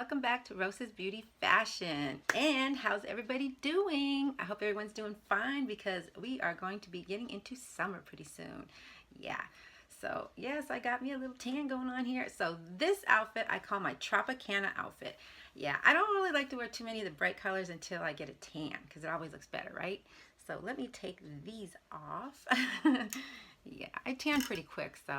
welcome back to Rosa's Beauty Fashion. And how's everybody doing? I hope everyone's doing fine because we are going to be getting into summer pretty soon. Yeah. So yes, I got me a little tan going on here. So this outfit I call my Tropicana outfit. Yeah, I don't really like to wear too many of the bright colors until I get a tan because it always looks better, right? So let me take these off. Yeah, I tan pretty quick, so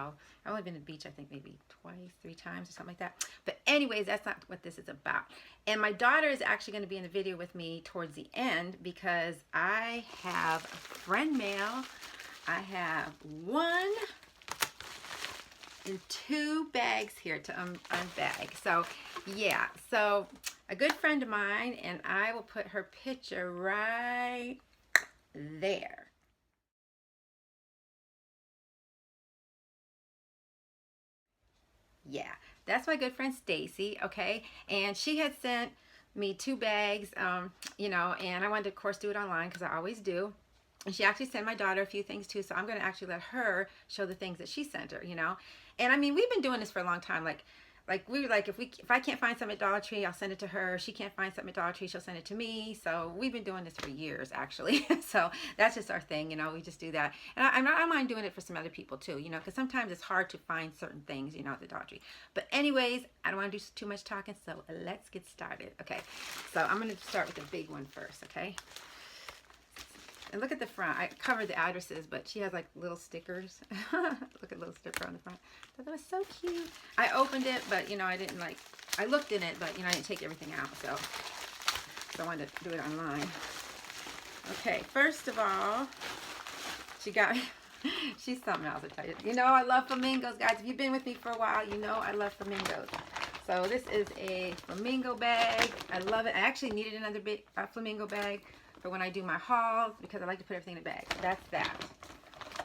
I've only been to the beach, I think maybe twice, 3 times or something like that. But anyways, that's not what this is about. And my daughter is actually going to be in the video with me towards the end because I have friend mail. I have 1 and 2 bags here to unbag. So yeah, so a good friend of mine, and I will put her picture right there. Yeah, that's my good friend Stacey, okay? And she had sent me 2 bags, and I wanted to, of course, do it online because I always do. And she actually sent my daughter a few things too, so I'm going to actually let her show the things that she sent her. And I mean, we've been doing this for a long time. If I can't find something at Dollar Tree, I'll send it to her. She can't find something at Dollar Tree, she'll send it to me. So we've been doing this for years, actually. So that's just our thing, we just do that. And I don't mind doing it for some other people too, because sometimes it's hard to find certain things, at the Dollar Tree. But anyways, I don't want to do too much talking, so let's get started. Okay, so I'm going to start with the big one first, okay? And look at the front. I covered the addresses, but she has like little stickers. Look at the little sticker on the front. I thought that was so cute. I opened it, but I didn't I looked in it, but I didn't take everything out, so I wanted to do it online. Okay, first of all, she got me, she's something else, I tell you. I love flamingos, guys. If you've been with me for a while, I love flamingos. So this is a flamingo bag. I love it. I actually needed another big flamingo bag for when I do my hauls because I like to put everything in a bag. That's that.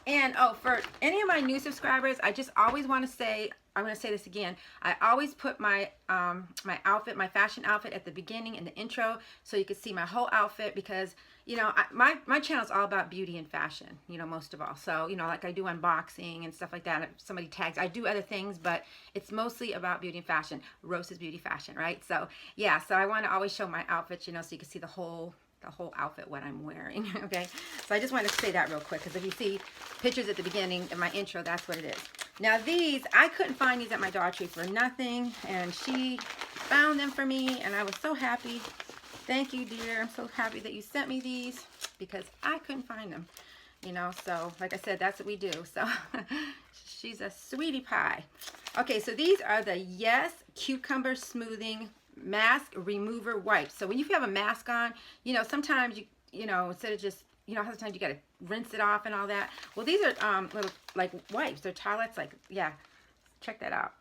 And for any of my new subscribers, I just always want to say, I'm going to say this again, I always put my my fashion outfit at the beginning in the intro so you can see my whole outfit because my channel is all about beauty and fashion, most of all. So like I do unboxing and stuff like that. If somebody tags, I do other things, but it's mostly about beauty and fashion. Rosa's Beauty Fashion, right? So yeah, so I want to always show my outfits, so you can see the whole outfit, what I'm wearing. Okay, so I just wanted to say that real quick because if you see pictures at the beginning of my intro, that's what it is. Now these, I couldn't find these at my Dollar Tree for nothing, and she found them for me, and I was so happy. Thank you, dear. I'm so happy that you sent me these because I couldn't find them. So like I said, that's what we do. So she's a sweetie pie. Okay, so these are the Yes Cucumber Smoothing Mask Remover Wipes. So when you have a mask on, sometimes instead of just, how sometimes you got to rinse it off and all that. Well, these are little like wipes. They're towelettes. Like, yeah, check that out.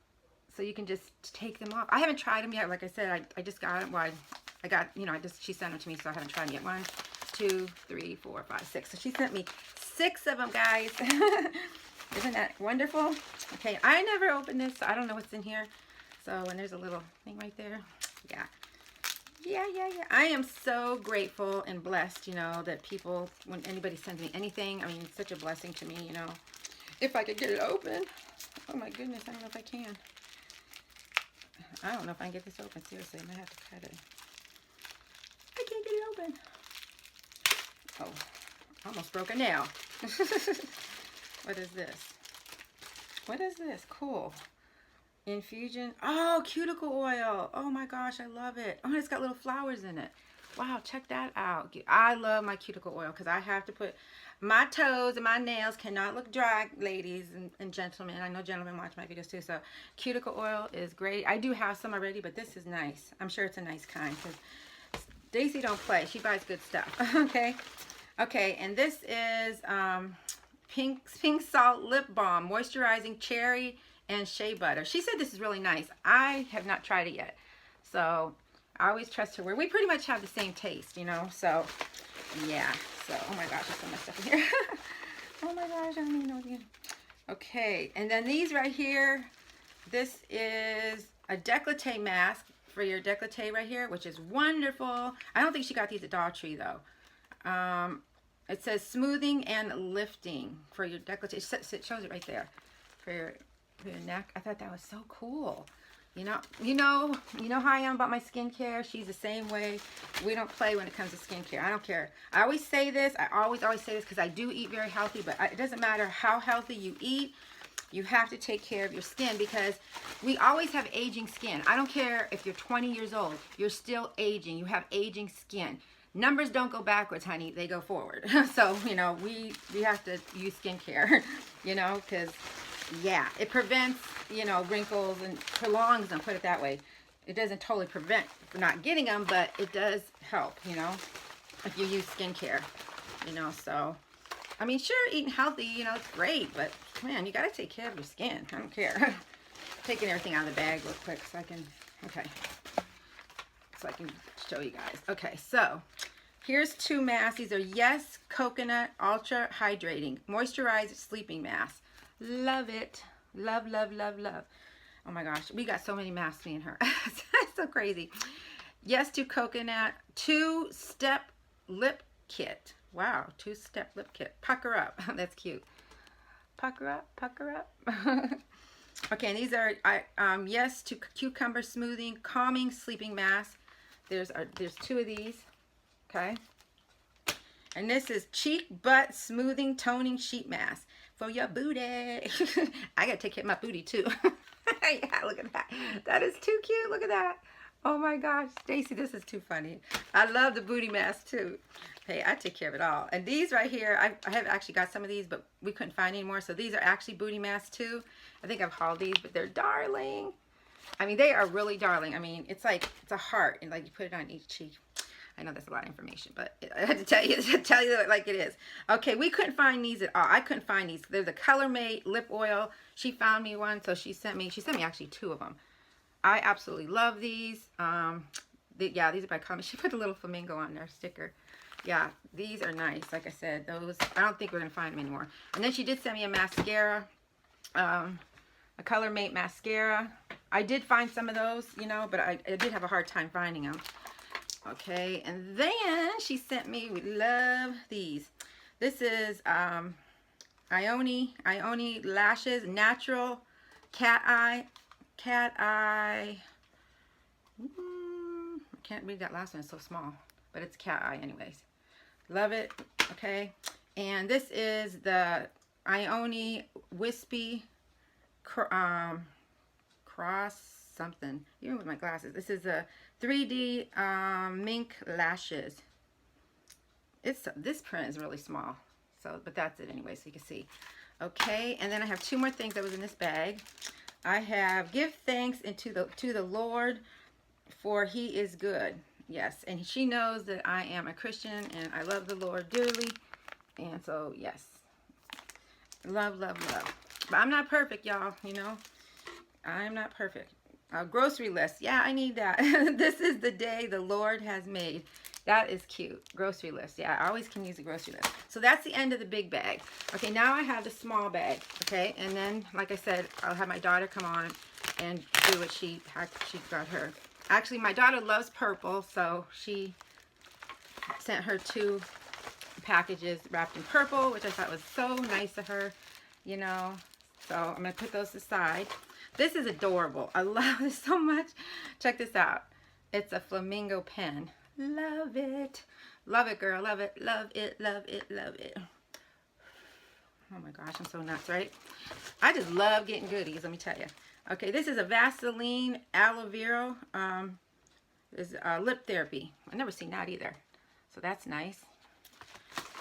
So you can just take them off. I haven't tried them yet. Like I said, I just got them. Well, I got, she sent them to me, so I haven't tried them yet. 1, 2, 3, 4, 5, 6. So she sent me 6 of them, guys. Isn't that wonderful? Okay, I never opened this, so I don't know what's in here. So, and there's a little thing right there. Yeah. I am so grateful and blessed, that people, when anybody sends me anything, I mean, it's such a blessing to me, If I could get it open. Oh my goodness, I don't know if I can. I don't know if I can get this open. Seriously, I might have to cut it. I can't get it open. Oh, almost broke a nail. What is this? What is this? Cool. Infusion. Oh, cuticle oil. Oh my gosh, I love it. Oh, it's got little flowers in it. Wow, check that out. I love my cuticle oil because I have to put my toes and my nails cannot look dry, ladies and gentlemen. I know gentlemen watch my videos too, so cuticle oil is great. I do have some already, but this is nice. I'm sure it's a nice kind because Stacey don't play. She buys good stuff. Okay, and this is pink salt lip balm, moisturizing cherry and shea butter. She said this is really nice. I have not tried it yet, so I always trust her. We pretty much have the same taste, so yeah. So oh my gosh, there's so much stuff in here. Oh my gosh, I don't even know what to get. Okay, and then these right here, this is a décolleté mask for your décolleté right here, which is wonderful. I don't think she got these at Dollar Tree though. It says smoothing and lifting for your décolleté. It shows it right there for your neck. I thought that was so cool. You know how I am about my skincare. She's the same way. We don't play when it comes to skincare. I don't care. I always say this. I always say this because I do eat very healthy, but it doesn't matter how healthy you eat. You have to take care of your skin because we always have aging skin. I don't care if you're 20 years old. You're still aging. You have aging skin. Numbers don't go backwards, honey. They go forward. So, we have to use skincare, because, yeah, it prevents, wrinkles and prolongs them, put it that way. It doesn't totally prevent from not getting them, but it does help, if you use skincare, so. I mean, sure, eating healthy, it's great, but, man, you got to take care of your skin. I don't care. Taking everything out of the bag real quick so I can show you guys. Okay, so here's 2 masks. These are Yes Coconut Ultra Hydrating Moisturized Sleeping Mask. Love it. Love, love, love, love. Oh my gosh, we got so many masks, me and her. It's so crazy. Yes to Coconut 2-Step Lip Kit. Wow, 2-Step Lip Kit. Pucker up. That's cute. Pucker up, pucker up. Okay, and these are Yes to Cucumber Smoothing Calming Sleeping Mask. There's 2 of these. Okay. And this is Cheek Butt Smoothing Toning Sheet Mask for your booty. I gotta take care of my booty too. Yeah, look at that. That is too cute. Look at that. Oh my gosh, Stacey, this is too funny. I love the booty mask too. Hey, I take care of it all. And these right here, I have actually got some of these, but we couldn't find any more. So these are actually booty masks too. I think I've hauled these, but they're darling. I mean, they are really darling. I mean, it's like, it's a heart, and like you put it on each cheek. I know that's a lot of information, but I had to tell you it like it is. Okay, we couldn't find these at all. I couldn't find these. They're the Color Mate lip oil. She found me one, so she sent me actually 2 of them. I absolutely love these. Yeah, these are by Color Mate. She put a little flamingo on their sticker. Yeah, these are nice. Like I said, those, I don't think we're gonna find them anymore. And then she did send me a mascara, a Color Mate mascara. I did find some of those, but I did have a hard time finding them. Okay, and then she sent me, we love these. This is Ione Lashes Natural Cat Eye. I can't read that last one, it's so small, but it's cat eye anyways. Love it. Okay, and this is the Ione Wispy Cross something, even with my glasses. This is a 3D mink lashes. This print is really small, so, but that's it anyway, so you can see. Okay, and then I have 2 more things that was in this bag. I have Give Thanks to the Lord, for He is good. Yes, and she knows that I am a Christian and I love the Lord dearly, and so yes, love, love, love. But I'm not perfect, y'all. I'm not perfect. Grocery list. Yeah, I need that. This is the day the Lord has made. That is cute. Grocery list. Yeah, I always can use a grocery list. So that's the end of the big bag. Okay, now I have the small bag. Okay, and then, like I said, I'll have my daughter come on and do what she got her. Actually, my daughter loves purple, so she sent her 2 packages wrapped in purple, which I thought was so nice of her, So I'm going to put those aside. This is adorable. I love this so much. Check this out. It's a flamingo pen. Love it. Love it, girl. Love it. Love it. Love it. Love it. Oh my gosh, I'm so nuts, right? I just love getting goodies, let me tell you. Okay, this is a Vaseline aloe vera. Is lip therapy. I've never seen that either. So that's nice.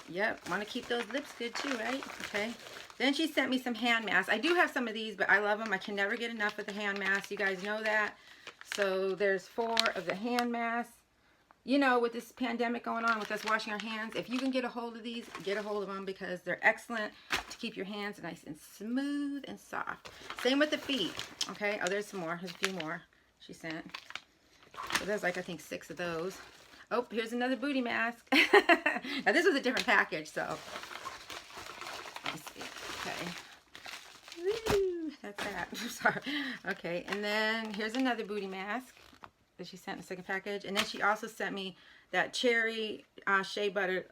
Yep, want to keep those lips good too, right? Okay. Then she sent me some hand masks. I do have some of these, but I love them. I can never get enough of the hand masks. You guys know that. So there's 4 of the hand masks. With this pandemic going on, with us washing our hands, if you can get a hold of these, get a hold of them because they're excellent to keep your hands nice and smooth and soft. Same with the feet. Okay. Oh, there's some more. There's a few more she sent. So there's like, I think 6 of those. Oh, here's another booty mask. Now this was a different package, so let me see. Okay. Woo, that's that. I'm sorry. Okay, and then here's another booty mask that she sent in the second package. And then she also sent me that cherry shea butter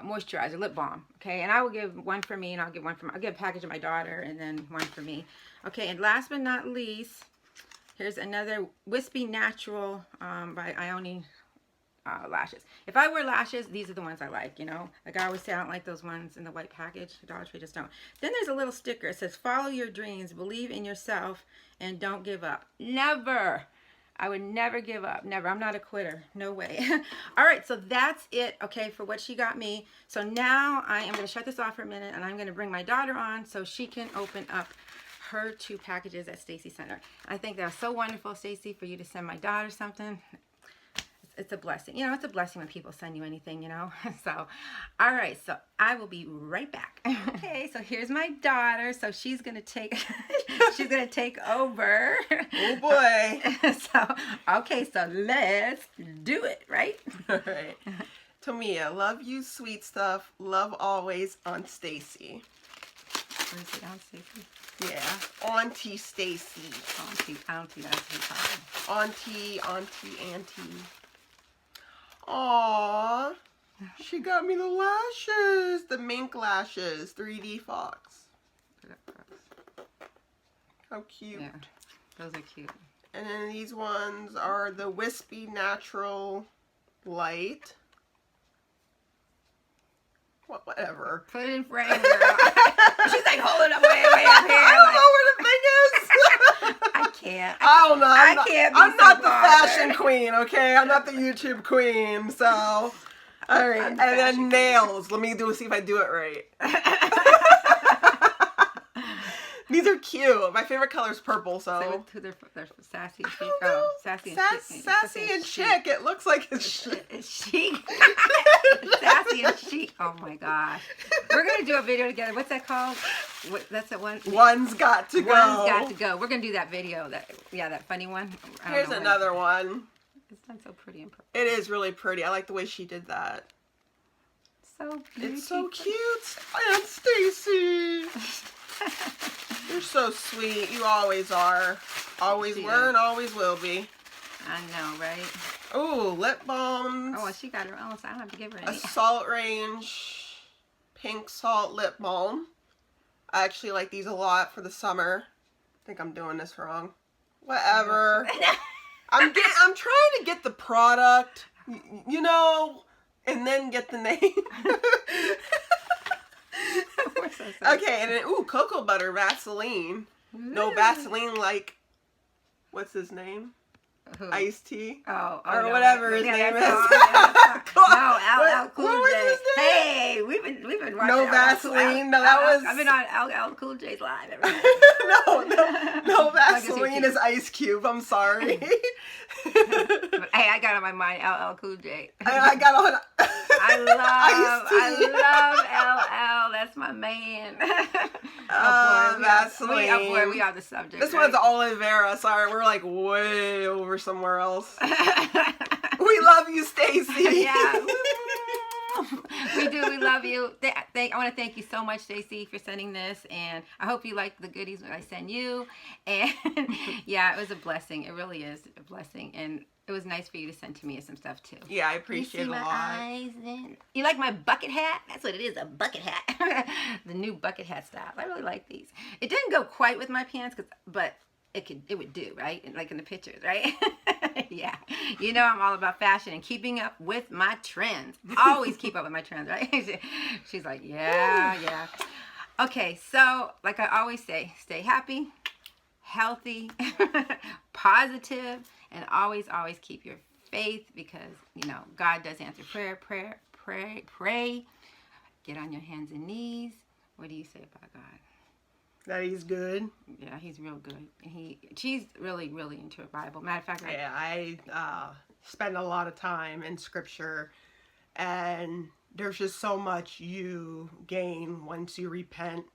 moisturizer lip balm. Okay, and I will give one for me, and I'll give a package of my daughter, and then one for me. Okay, and last but not least, here's another Wispy Natural by Ione lashes. If I wear lashes, these are the ones I like, you know. Like I always say, I don't like those ones in the white package. Dollar Tree just don't. Then there's a little sticker. It says, follow your dreams, believe in yourself, and don't give up. Never. I would never give up. Never. I'm not a quitter. No way. All right, so that's it, okay, for what she got me. So now I am going to shut this off for a minute, and I'm going to bring my daughter on so she can open up her 2 packages that Stacey sent her. I think that was so wonderful, Stacey, for you to send my daughter something. It's a blessing. You know, it's a blessing when people send you anything, you know. So, all right. So I will be right back. Okay. So here's my daughter. So she's going to take, she's going to take over. Oh boy. So, okay. So let's do it. Right? All right. Tamia, love you, sweet stuff. Love always, on Stacey. What is it, Aunt Stacey? Yeah. Auntie Stacey. Auntie, that's Auntie. Aww, she got me the lashes, the mink lashes, 3D Fox. How cute. Yeah, those are cute. And then these ones are the Wispy Natural Light. Whatever. Put it in frame, girl. She's like holding up way up here. I don't know where the thing is. I can't. I don't know. I'm not the bothered. fashion queen, okay? I'm not the YouTube queen, so. All right. And then nails. Let me see if I do it right. These are cute. My favorite color is purple, so. They're sassy and chic. Oh, sassy and chic. Sassy and chic. It looks like it's chic. It's chic. Sassy and chic. Oh my gosh. We're going to do a video together. What's that called? That's that one? One's got to go. One's got to go. We're going to do that video. That funny one. Here's another one. It's done so pretty and purple. It is really pretty. I like the way she did that. So beautiful. It's so cute. Aunt Stacey. You're so sweet. You always are. Always were and always will be. I know, right? Ooh, lip balms. Oh, well, she got her own, so I don't have to give her any. A Salt Range Pink Salt Lip Balm. I actually like these a lot for the summer. I think I'm doing this wrong. Whatever. I'm trying to get the product, you know, and then get the name. Okay, and then, ooh, cocoa butter Vaseline. No Vaseline like, what's his name? Who? Ice-T? Oh, or whatever his name is. No, LL Cool what was J. his name? Hey, we've been watching. No Vaseline. No, that was. I've been on LL Cool J's live. No Vaseline is Ice Cube. I'm sorry. But, hey, I got on my mind LL Cool J. I got on. I love LL. That's my man. Vaseline. We are the subject. This right? one's aloe vera. Sorry, we're like way over somewhere else. We love you, Stacey. Yeah. We do. We love you. I want to thank you so much, Stacey, for sending this, and I hope you like the goodies that I send you. And yeah, it was a blessing. It really is a blessing, and it was nice for you to send to me some stuff too. Yeah, I appreciate it a lot. Eyes and... You like my bucket hat? That's what it is, a bucket hat. The new bucket hat style. I really like these. It didn't go quite with my pants, but it would do, right? Like in the pictures, right? Yeah. You know I'm all about fashion and keeping up with my trends. Always keep up with my trends, right? She's like, yeah. Okay, so like I always say, stay happy, healthy, positive, and always keep your faith, because, you know, God does answer prayer. Pray. Get on your hands and knees. What do you say about God? That he's good. Yeah, he's real good. She's really into the Bible. Matter of fact, I spend a lot of time in scripture, and there's just so much you gain once you repent.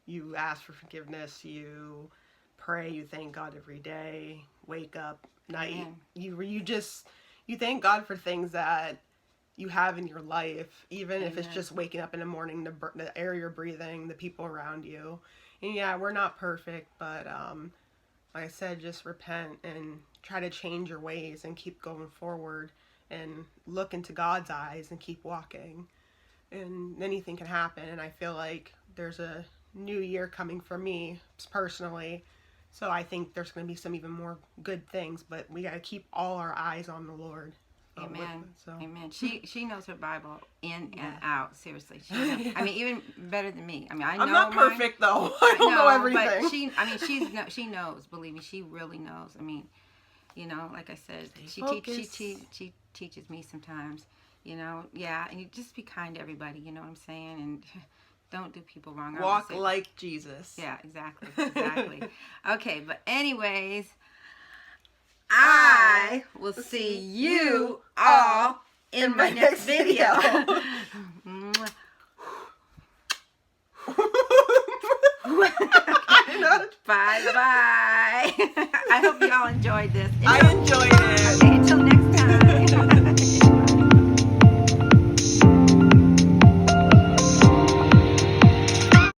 You ask for forgiveness. You pray. You thank God every day. Wake up, night. Man. You thank God for things that you have in your life, even Amen. If it's just waking up in the morning, the air you're breathing, the people around you. And yeah, we're not perfect, but like I said, just repent and try to change your ways and keep going forward and look into God's eyes and keep walking. And anything can happen. And I feel like there's a new year coming for me personally, So I think there's going to be some even more good things, but we got to keep all our eyes on the Lord. Amen. So. Amen. She knows her Bible in and out. Seriously, she knows. Yeah. I mean, even better than me. I mean, I know I'm not mine. perfect though. I don't know everything. But she knows. Believe me, she really knows. I mean, you know, like I said, she teaches me sometimes. You know, yeah, and you just be kind to everybody. You know what I'm saying? And don't do people wrong. Walk like Jesus. Yeah, exactly, exactly. Okay, but anyways, I will see you all in my next video. Bye bye. I hope you all enjoyed this. I enjoyed it.